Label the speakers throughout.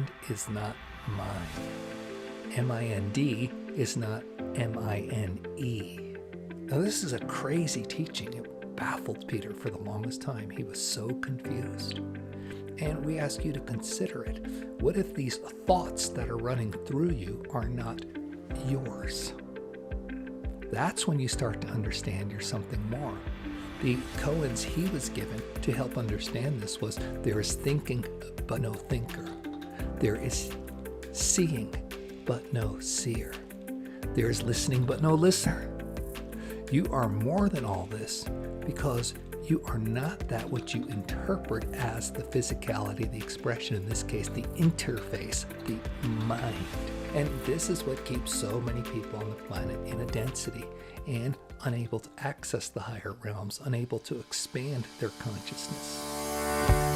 Speaker 1: Mind is not mine. M-I-N-D is not M-I-N-E. Now this is a crazy teaching. It baffled Peter for the longest time. He was so confused. And we ask you to consider it. What if these thoughts that are running through you are not yours? That's when you start to understand you're something more. The koans he was given to help understand this was, there is thinking but no thinker. There is seeing but no seer. There is listening but no listener. You are more than all this because you are not that which you interpret as the physicality, the expression, in this case, the interface, the mind. And this is what keeps so many people on the planet in a density and unable to access the higher realms, unable to expand their consciousness.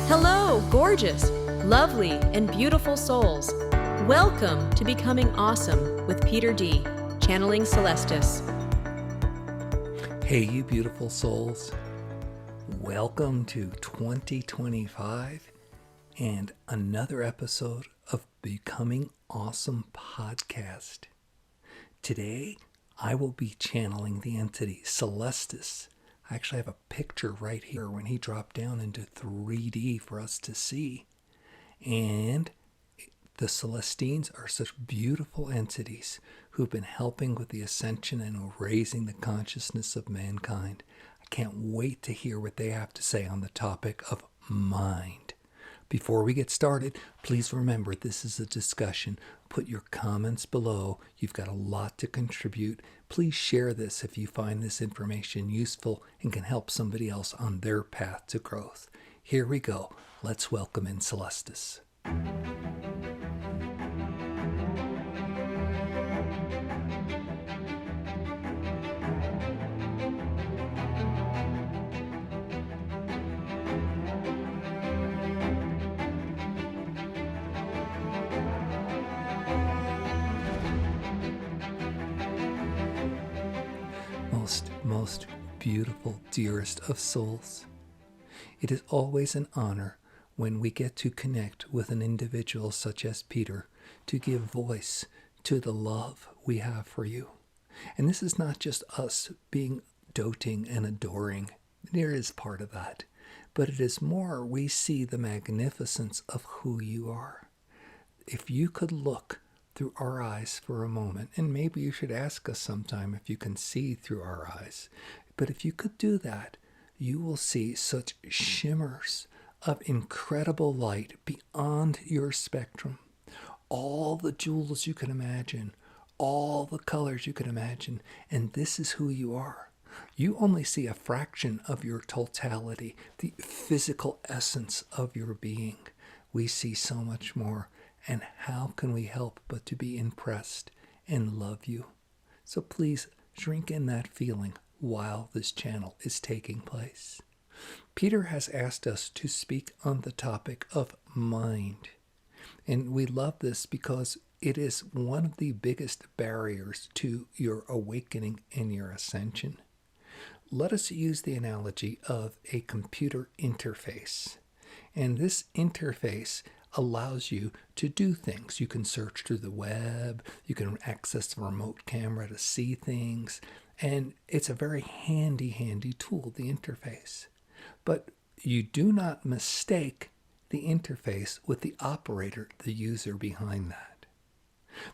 Speaker 2: Hello, gorgeous, lovely, and beautiful souls. Welcome to Becoming Awesome with Peter D., Channeling Celestus.
Speaker 1: Hey, you beautiful souls. Welcome to 2025 and another episode of Becoming Awesome podcast. Today, I will be channeling the entity Celestus. I actually have a picture right here when he dropped down into 3D for us to see. And the Celestines are such beautiful entities who've been helping with the ascension and raising the consciousness of mankind. I can't wait to hear what they have to say on the topic of mind. Before we get started, please remember this is a discussion. Put your comments below. You've got a lot to contribute. Please share this if you find this information useful and can help somebody else on their path to growth. Here we go. Let's welcome in Celestus. Most beautiful, dearest of souls. It is always an honor when we get to connect with an individual such as Peter to give voice to the love we have for you. And this is not just us being doting and adoring. There is part of that. But it is more we see the magnificence of who you are. If you could look through our eyes for a moment, and maybe you should ask us sometime if you can see through our eyes. But if you could do that, you will see such shimmers of incredible light beyond your spectrum. All the jewels you can imagine, all the colors you can imagine, and this is who you are. You only see a fraction of your totality, the physical essence of your being. We see so much more. And how can we help but to be impressed and love you? So please drink in that feeling while this channel is taking place. Peter has asked us to speak on the topic of mind. And we love this because it is one of the biggest barriers to your awakening and your ascension. Let us use the analogy of a computer interface. And this interface allows you to do things. You can search through the web, you can access the remote camera to see things, and it's a very handy tool, the interface. But you do not mistake the interface with the operator, the user behind that.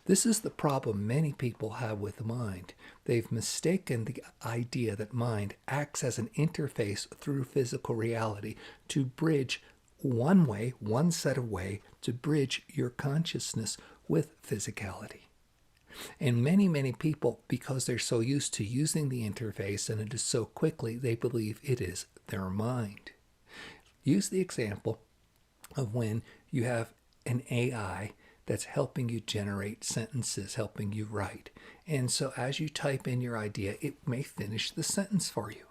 Speaker 1: This is the problem many people have with mind. They've mistaken the idea that mind acts as an interface through physical reality to bridge one set of way to bridge your consciousness with physicality. And many people, because they're so used to using the interface and it is so quickly, they believe it is their mind. Use the example of when you have an AI that's helping you generate sentences, helping you write. And so as you type in your idea, it may finish the sentence for you.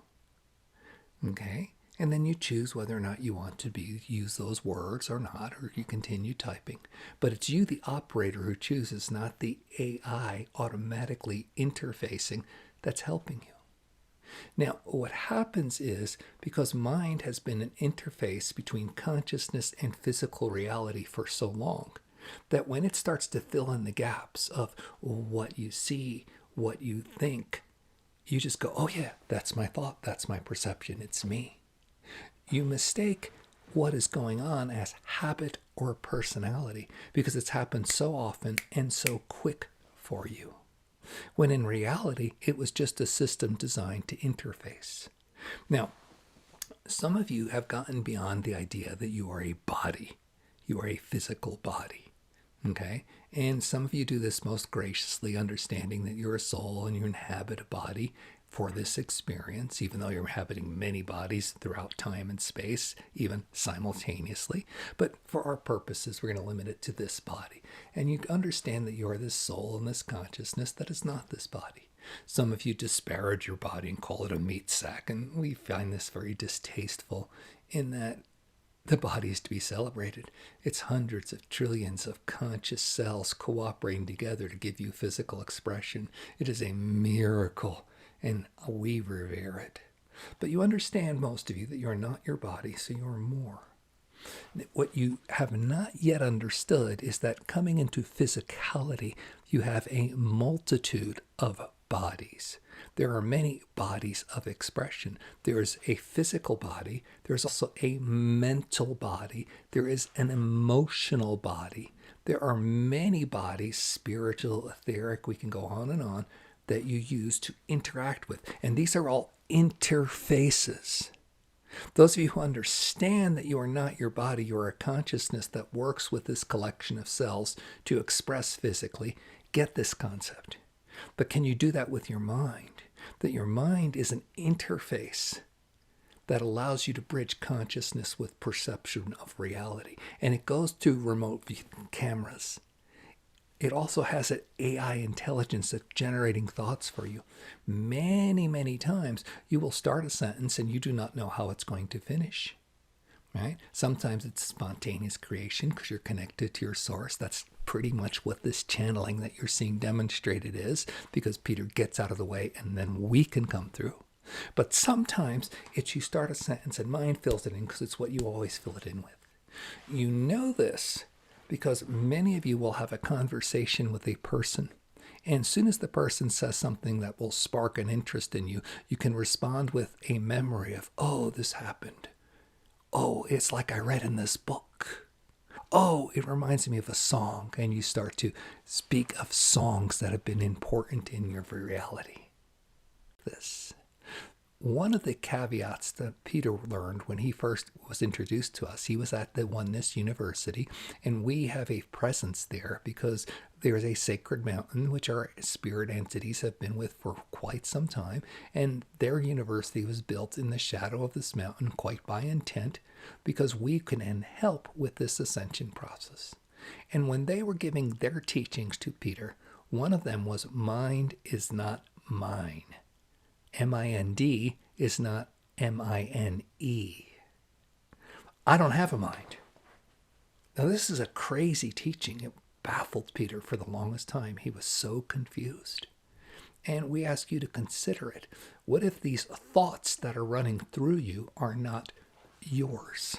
Speaker 1: Okay? And then you choose whether or not you want to use those words or not, or you continue typing. But it's you, the operator, who chooses, not the AI automatically interfacing that's helping you. Now, what happens is, because mind has been an interface between consciousness and physical reality for so long, that when it starts to fill in the gaps of what you see, what you think, you just go, oh yeah, that's my thought, that's my perception, it's me. You mistake what is going on as habit or personality because it's happened so often and so quick for you. When in reality, it was just a system designed to interface. Now, some of you have gotten beyond the idea that you are a body. You are a physical body. Okay? And some of you do this most graciously, understanding that you're a soul and you inhabit a body for this experience, even though you're inhabiting many bodies throughout time and space, even simultaneously. But for our purposes, we're going to limit it to this body. And you understand that you are this soul and this consciousness that is not this body. Some of you disparage your body and call it a meat sack, and we find this very distasteful in that the body is to be celebrated. It's hundreds of trillions of conscious cells cooperating together to give you physical expression. It is a miracle, and we revere it. But you understand, most of you, that you are not your body, so you are more. What you have not yet understood is that coming into physicality, you have a multitude of bodies. There are many bodies of expression. There is a physical body. There's also a mental body. There is an emotional body. There are many bodies, spiritual, etheric, we can go on, that you use to interact with. And these are all interfaces. Those of you who understand that you are not your body, you are a consciousness that works with this collection of cells to express physically, get this concept. But can you do that with your mind? That your mind is an interface that allows you to bridge consciousness with perception of reality. And it goes to remote cameras. It also has an AI intelligence that's generating thoughts for you. Many, many times you will start a sentence and you do not know how it's going to finish. Right? Sometimes it's spontaneous creation because you're connected to your source. That's pretty much what this channeling that you're seeing demonstrated is, because Peter gets out of the way and then we can come through. But sometimes it's you start a sentence and mind fills it in because it's what you always fill it in with. You know this because many of you will have a conversation with a person. And as soon as the person says something that will spark an interest in you, you can respond with a memory of, oh, this happened. Oh, it's like I read in this book. Oh, it reminds me of a song. And you start to speak of songs that have been important in your reality. This. One of the caveats that Peter learned when he first was introduced to us, he was at the Oneness University, and we have a presence there because there is a sacred mountain, which our spirit entities have been with for quite some time, and their university was built in the shadow of this mountain quite by intent because we can help with this ascension process. And when they were giving their teachings to Peter, one of them was, mind is not mine. M-I-N-D is not M-I-N-E. I don't have a mind. Now, this is a crazy teaching. It baffled Peter for the longest time. He was so confused. And we ask you to consider it. What if these thoughts that are running through you are not yours?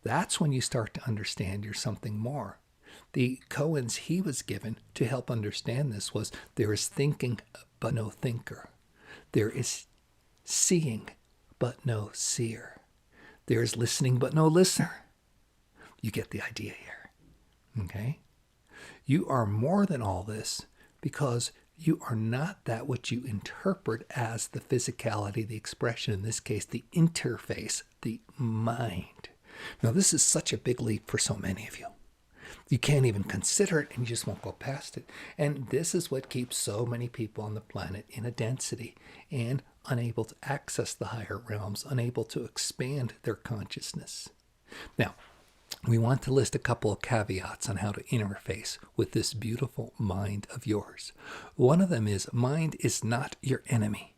Speaker 1: That's when you start to understand you're something more. The koans he was given to help understand this was, there is thinking but no thinker. There is seeing but no seer. There is listening but no listener. You get the idea here. Okay? You are more than all this because you are not that which you interpret as the physicality, the expression, in this case, the interface, the mind. Now, this is such a big leap for so many of you. You can't even consider it, and you just won't go past it. And this is what keeps so many people on the planet in a density and unable to access the higher realms, unable to expand their consciousness. Now, we want to list a couple of caveats on how to interface with this beautiful mind of yours. One of them is, mind is not your enemy.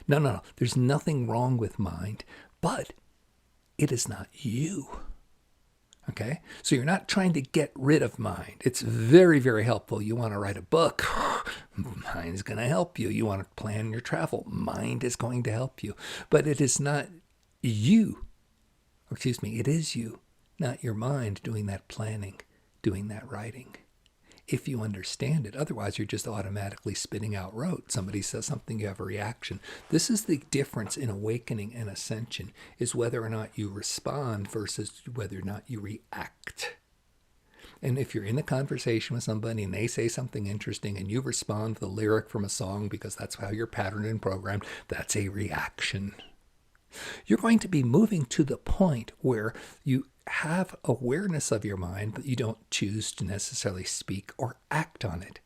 Speaker 1: No. There's nothing wrong with mind, but it is not you. Okay? So you're not trying to get rid of mind. It's very, very helpful. You want to write a book, mind is going to help you. You want to plan your travel, mind is going to help you. But it is not you. It is you. not your mind doing that planning, doing that writing. If you understand it, otherwise you're just automatically spitting out rote. Somebody says something, you have a reaction. This is the difference in awakening and ascension, is whether or not you respond versus whether or not you react. And if you're in a conversation with somebody and they say something interesting and you respond with a lyric from a song because that's how you're patterned and programmed, that's a reaction. You're going to be moving to the point where you have awareness of your mind, but you don't choose to necessarily speak or act on it.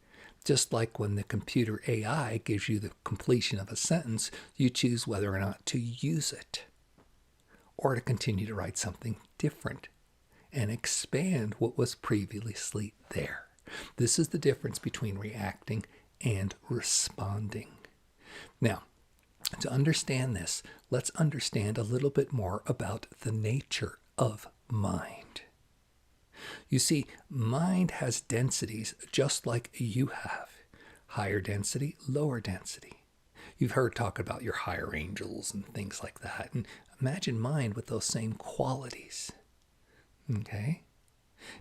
Speaker 1: Just like when the computer AI gives you the completion of a sentence, you choose whether or not to use it or to continue to write something different and expand what was previously there. This is the difference between reacting and responding. Now, to understand this, let's understand a little bit more about the nature of mind. You see, mind has densities just like you have. Higher density, lower density. You've heard talk about your higher angels and things like that. And imagine mind with those same qualities. Okay?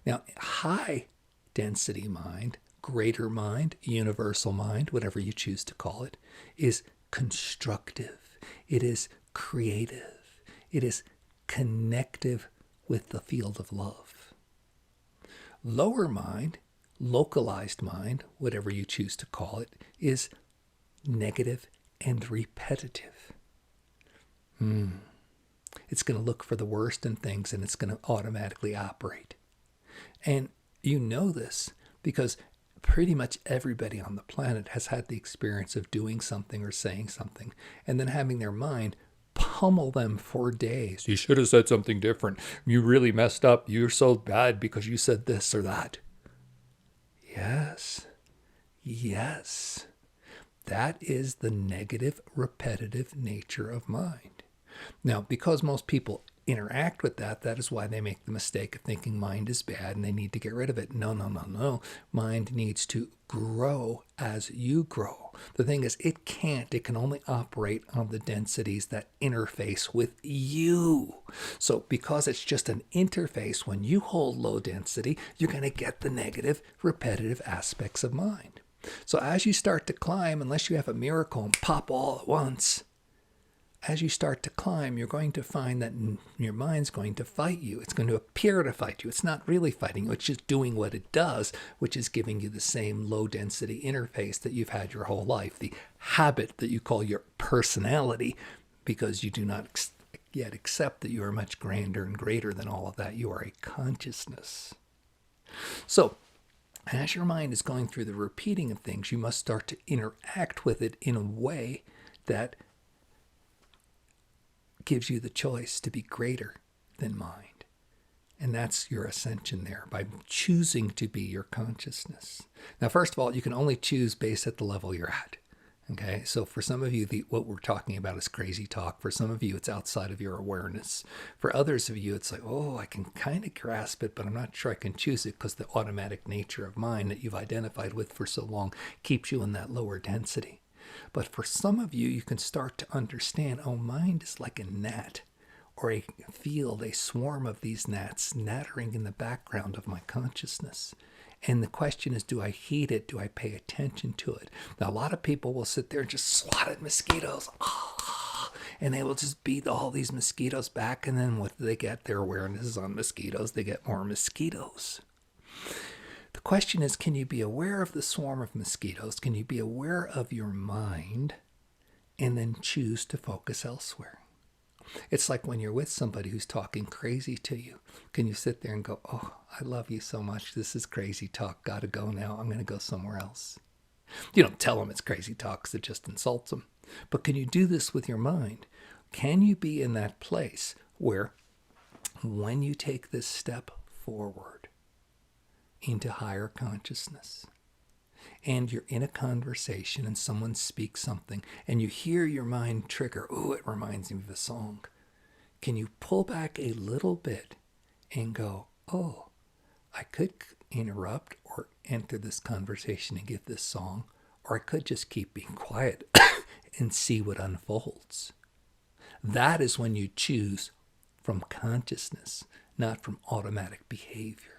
Speaker 1: Now, high density mind, greater mind, universal mind, whatever you choose to call it, is constructive. It is creative. It is connective with the field of love. Lower mind, localized mind, whatever you choose to call it, is negative and repetitive. It's going to look for the worst in things and it's going to automatically operate. And you know this because pretty much everybody on the planet has had the experience of doing something or saying something and then having their mind pummel them for days. You should have said something different. You really messed up. You're so bad because you said this or that. Yes. That is the negative, repetitive nature of mind. Now, because most people interact with that, that is why they make the mistake of thinking mind is bad and they need to get rid of it. No. Mind needs to grow as you grow. The thing is, it can't. It can only operate on the densities that interface with you. So because it's just an interface, when you hold low density, you're going to get the negative, repetitive aspects of mind. So as you start to climb, unless you have a miracle and pop all at once, as you start to climb, you're going to find that your mind's going to fight you. It's going to appear to fight you. It's not really fighting you. It's just doing what it does, which is giving you the same low-density interface that you've had your whole life, the habit that you call your personality, because you do not yet accept that you are much grander and greater than all of that. You are a consciousness. So, as your mind is going through the repeating of things, you must start to interact with it in a way that gives you the choice to be greater than mind. And that's your ascension there, by choosing to be your consciousness. Now, first of all, you can only choose based at the level you're at. Okay, so for some of you, what we're talking about is crazy talk. For some of you, it's outside of your awareness. For others of you, it's like, oh, I can kind of grasp it, but I'm not sure I can choose it because the automatic nature of mind that you've identified with for so long keeps you in that lower density. But for some of you, you can start to understand, oh, mind is like a gnat or a field, a swarm of these gnats nattering in the background of my consciousness. And the question is, do I heed it? Do I pay attention to it? Now, a lot of people will sit there and just swat at mosquitoes. And they will just beat all these mosquitoes back. And then what do they get? Their awareness is on mosquitoes. They get more mosquitoes. The question is, can you be aware of the swarm of mosquitoes? Can you be aware of your mind and then choose to focus elsewhere? It's like when you're with somebody who's talking crazy to you. Can you sit there and go, oh, I love you so much. This is crazy talk. Gotta go now. I'm going to go somewhere else. You don't tell them it's crazy talk because it just insults them. But can you do this with your mind? Can you be in that place where when you take this step forward into higher consciousness, and you're in a conversation and someone speaks something and you hear your mind trigger, oh, it reminds me of a song. Can you pull back a little bit and go, oh, I could interrupt or enter this conversation and give this song, or I could just keep being quiet and see what unfolds. That is when you choose from consciousness, not from automatic behavior.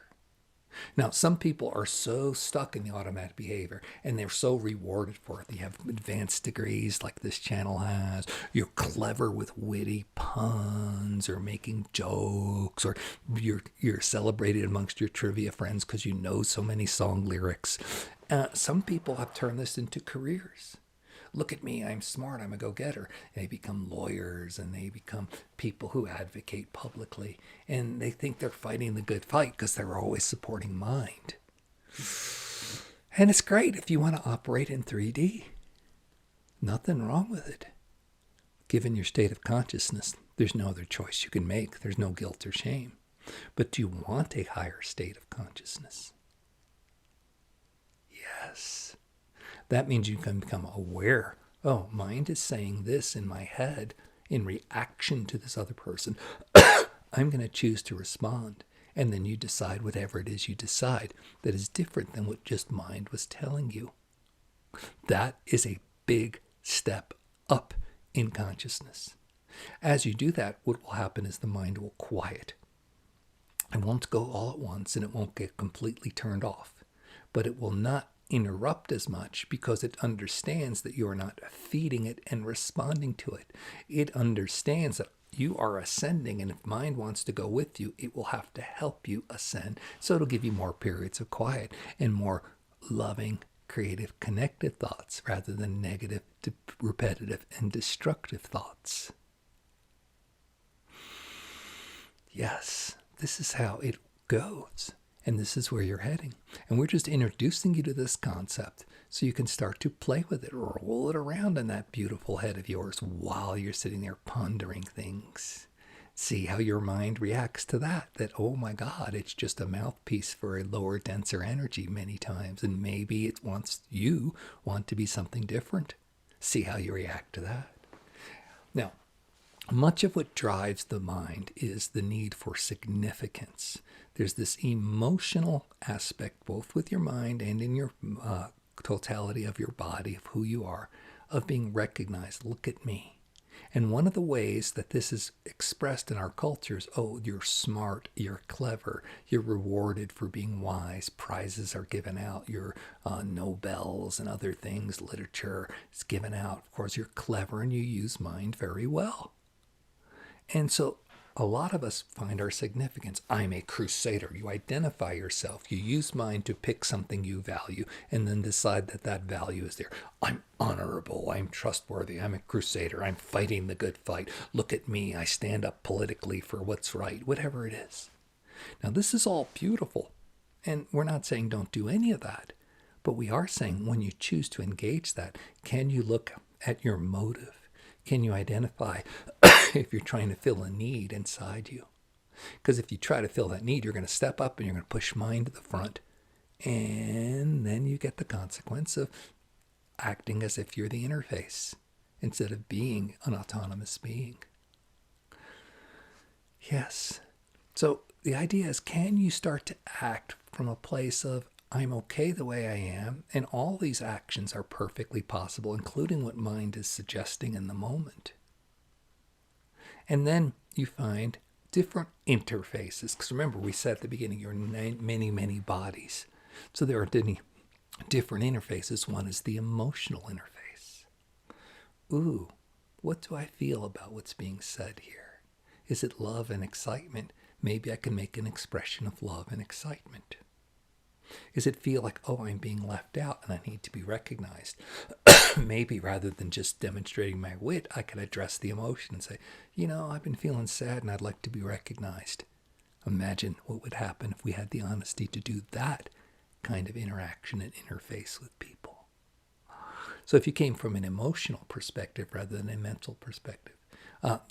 Speaker 1: Now, some people are so stuck in the automatic behavior and they're so rewarded for it. They have advanced degrees like this channel has. You're clever with witty puns or making jokes, or you're celebrated amongst your trivia friends because you know so many song lyrics. Some people have turned this into careers. Look at me, I'm smart, I'm a go-getter. They become lawyers and they become people who advocate publicly. And they think they're fighting the good fight because they're always supporting mind. And it's great if you want to operate in 3D. Nothing wrong with it. Given your state of consciousness, there's no other choice you can make. There's no guilt or shame. But do you want a higher state of consciousness? Yes. That means you can become aware. Oh, mind is saying this in my head in reaction to this other person. I'm going to choose to respond. And then you decide whatever it is you decide that is different than what just mind was telling you. That is a big step up in consciousness. As you do that, what will happen is the mind will quiet. It won't go all at once and it won't get completely turned off. But it will not interrupt as much because it understands that you are not feeding it and responding to it. It understands that you are ascending, and if mind wants to go with you, it will have to help you ascend. So it'll give you more periods of quiet and more loving, creative, connected thoughts rather than negative, repetitive, and destructive thoughts. Yes, this is how it goes. And this is where you're heading. And we're just introducing you to this concept so you can start to play with it, roll it around in that beautiful head of yours while you're sitting there pondering things. See how your mind reacts to that, oh my God, it's just a mouthpiece for a lower, denser energy many times. And maybe it wants you want to be something different. See how you react to that. Now, much of what drives the mind is the need for significance. There's this emotional aspect, both with your mind and in your totality of your body, of who you are, of being recognized. Look at me. And one of the ways that this is expressed in our culture is, oh, you're smart, you're clever, you're rewarded for being wise, prizes are given out, your Nobels and other things, literature is given out. Of course, you're clever and you use mind very well. And so a lot of us find our significance. I'm a crusader. You identify yourself. You use mind to pick something you value and then decide that that value is there. I'm honorable. I'm trustworthy. I'm a crusader. I'm fighting the good fight. Look at me. I stand up politically for what's right, whatever it is. Now, this is all beautiful. And we're not saying don't do any of that. But we are saying when you choose to engage that, can you look at your motive? Can you identify if you're trying to fill a need inside you? Because if you try to fill that need, you're going to step up and you're going to push mind to the front. And then you get the consequence of acting as if you're the interface instead of being an autonomous being. Yes. So the idea is, can you start to act from a place of, I'm okay the way I am, and all these actions are perfectly possible, including what mind is suggesting in the moment. And then you find different interfaces. Because remember, we said at the beginning, you're in many, many bodies. So there are different interfaces. One is the emotional interface. Ooh, what do I feel about what's being said here? Is it love and excitement? Maybe I can make an expression of love and excitement. Does it feel like, oh, I'm being left out and I need to be recognized? Maybe rather than just demonstrating my wit, I can address the emotion and say, I've been feeling sad and I'd like to be recognized. Imagine what would happen if we had the honesty to do that kind of interaction and interface with people. So if you came from an emotional perspective rather than a mental perspective,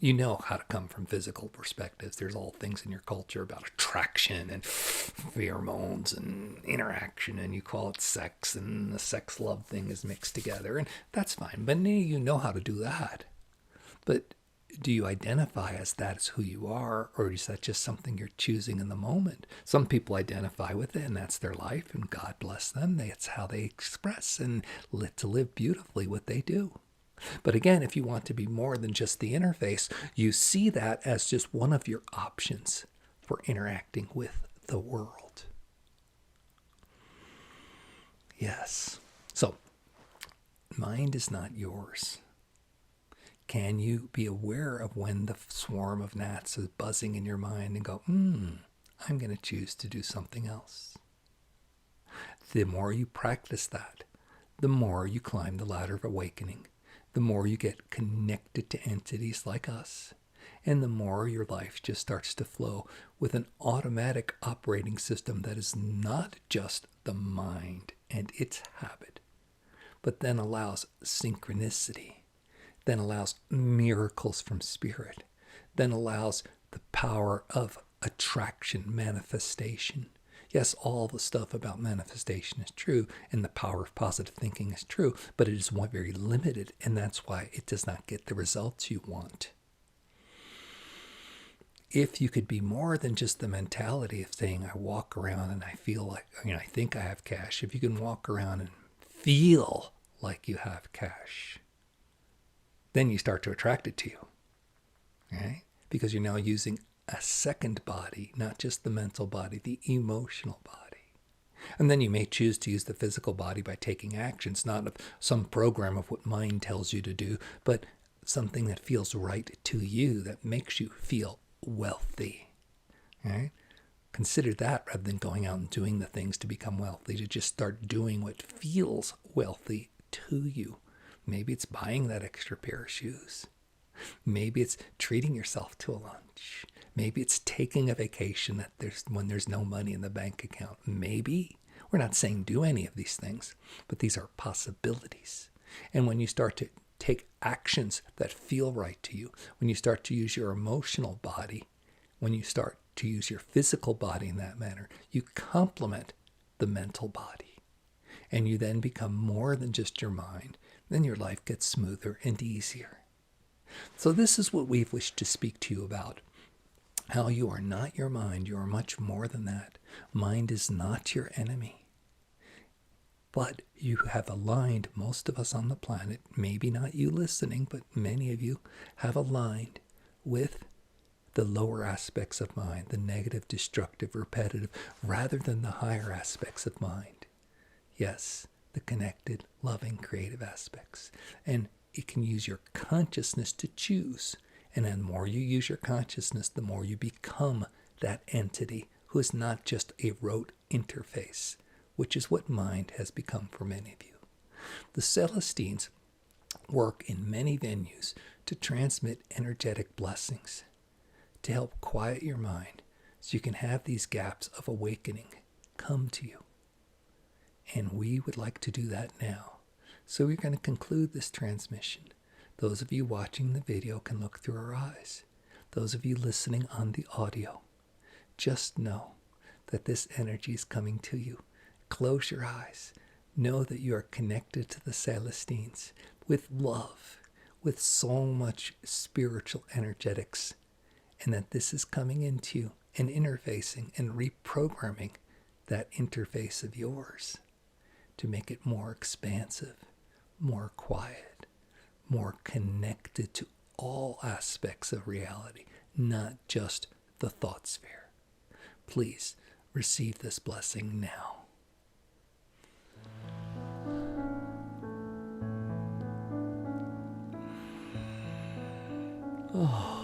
Speaker 1: you know how to come from physical perspectives. There's all things in your culture about attraction and pheromones and interaction, and you call it sex, and the sex love thing is mixed together, and that's fine. But you know how to do that. But do you identify as that as who you are, or is that just something you're choosing in the moment? Some people identify with it, and that's their life, and God bless them. That's how they express and to live beautifully what they do. But again, if you want to be more than just the interface, you see that as just one of your options for interacting with the world. Yes. So, mind is not yours. Can you be aware of when the swarm of gnats is buzzing in your mind and go, I'm going to choose to do something else? The more you practice that, the more you climb the ladder of awakening, the more you get connected to entities like us, and the more your life just starts to flow with an automatic operating system that is not just the mind and its habit, but then allows synchronicity, then allows miracles from spirit, then allows the power of attraction, manifestation. Yes, all the stuff about manifestation is true, and the power of positive thinking is true, but it is very limited, and that's why it does not get the results you want. If you could be more than just the mentality of saying, I walk around and I feel like, I think I have cash. If you can walk around and feel like you have cash, then you start to attract it to you, right? Because you're now using a second body, not just the mental body, the emotional body. And then you may choose to use the physical body by taking actions, not of some program of what mind tells you to do, but something that feels right to you, that makes you feel wealthy, right? Consider that rather than going out and doing the things to become wealthy, to just start doing what feels wealthy to you. Maybe it's buying that extra pair of shoes. Maybe it's treating yourself to a lunch. Maybe it's taking a vacation when there's no money in the bank account. Maybe. We're not saying do any of these things, but these are possibilities. And when you start to take actions that feel right to you, when you start to use your emotional body, when you start to use your physical body in that manner, you complement the mental body. And you then become more than just your mind. Then your life gets smoother and easier. So this is what we've wished to speak to you about. How you are not your mind. You are much more than that. Mind is not your enemy. But you have aligned, most of us on the planet, maybe not you listening, but many of you have aligned with the lower aspects of mind, the negative, destructive, repetitive, rather than the higher aspects of mind. Yes, the connected, loving, creative aspects. And it can use your consciousness to choose. And the more you use your consciousness, the more you become that entity who is not just a rote interface, which is what mind has become for many of you. The Celestines work in many venues to transmit energetic blessings, to help quiet your mind so you can have these gaps of awakening come to you. And we would like to do that now. So we're going to conclude this transmission. Those of you watching the video can look through our eyes. Those of you listening on the audio, just know that this energy is coming to you. Close your eyes. Know that you are connected to the Celestines with love, with so much spiritual energetics, and that this is coming into you and interfacing and reprogramming that interface of yours to make it more expansive, more quiet, more connected to all aspects of reality, not just the thought sphere. Please receive this blessing now. Oh.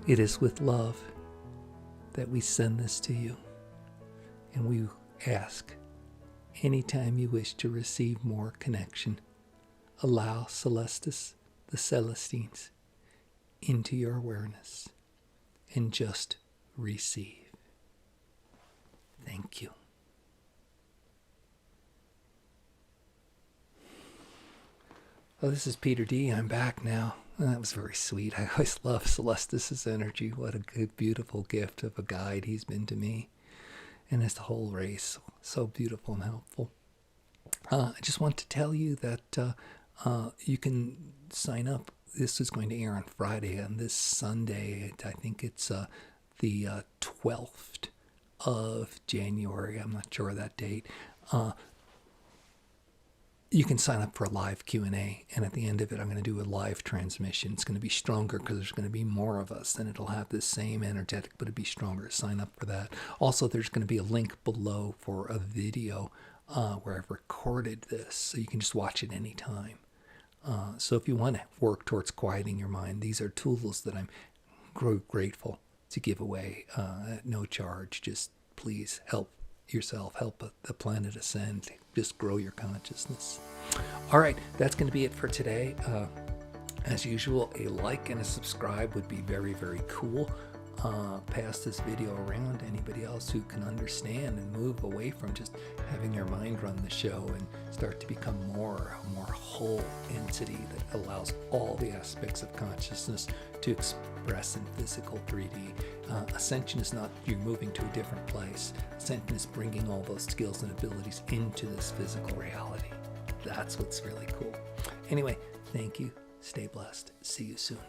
Speaker 1: It is with love that we send this to you, and we ask, anytime you wish to receive more connection, allow Celestus, the Celestines, into your awareness and just receive. Thank you. Oh, this is Peter D. I'm back now. That was very sweet. I always love Celestus's energy. What a good, beautiful gift of a guide he's been to me. And his whole race. So beautiful and helpful. I just want to tell you that you can sign up. This is going to air on Friday. On this Sunday, I think it's the 12th of January. I'm not sure of that date. You can sign up for a live Q&A, and at the end of it, I'm going to do a live transmission. It's going to be stronger because there's going to be more of us, and it'll have the same energetic, but it'll be stronger. Sign up for that. Also, there's going to be a link below for a video where I've recorded this, so you can just watch it anytime. So if you want to work towards quieting your mind, these are tools that I'm grateful to give away at no charge. Just please help yourself, help the planet ascend, just grow your consciousness. All right, that's going to be it for today. As usual, a like and a subscribe would be very, very cool. Pass this video around to anybody else who can understand and move away from just having your mind run the show and start to become a more whole entity that allows all the aspects of consciousness to express in physical 3D. Ascension is not you moving to a different place. Ascension is bringing all those skills and abilities into this physical reality. That's what's really cool. Anyway, thank you. Stay blessed. See you soon.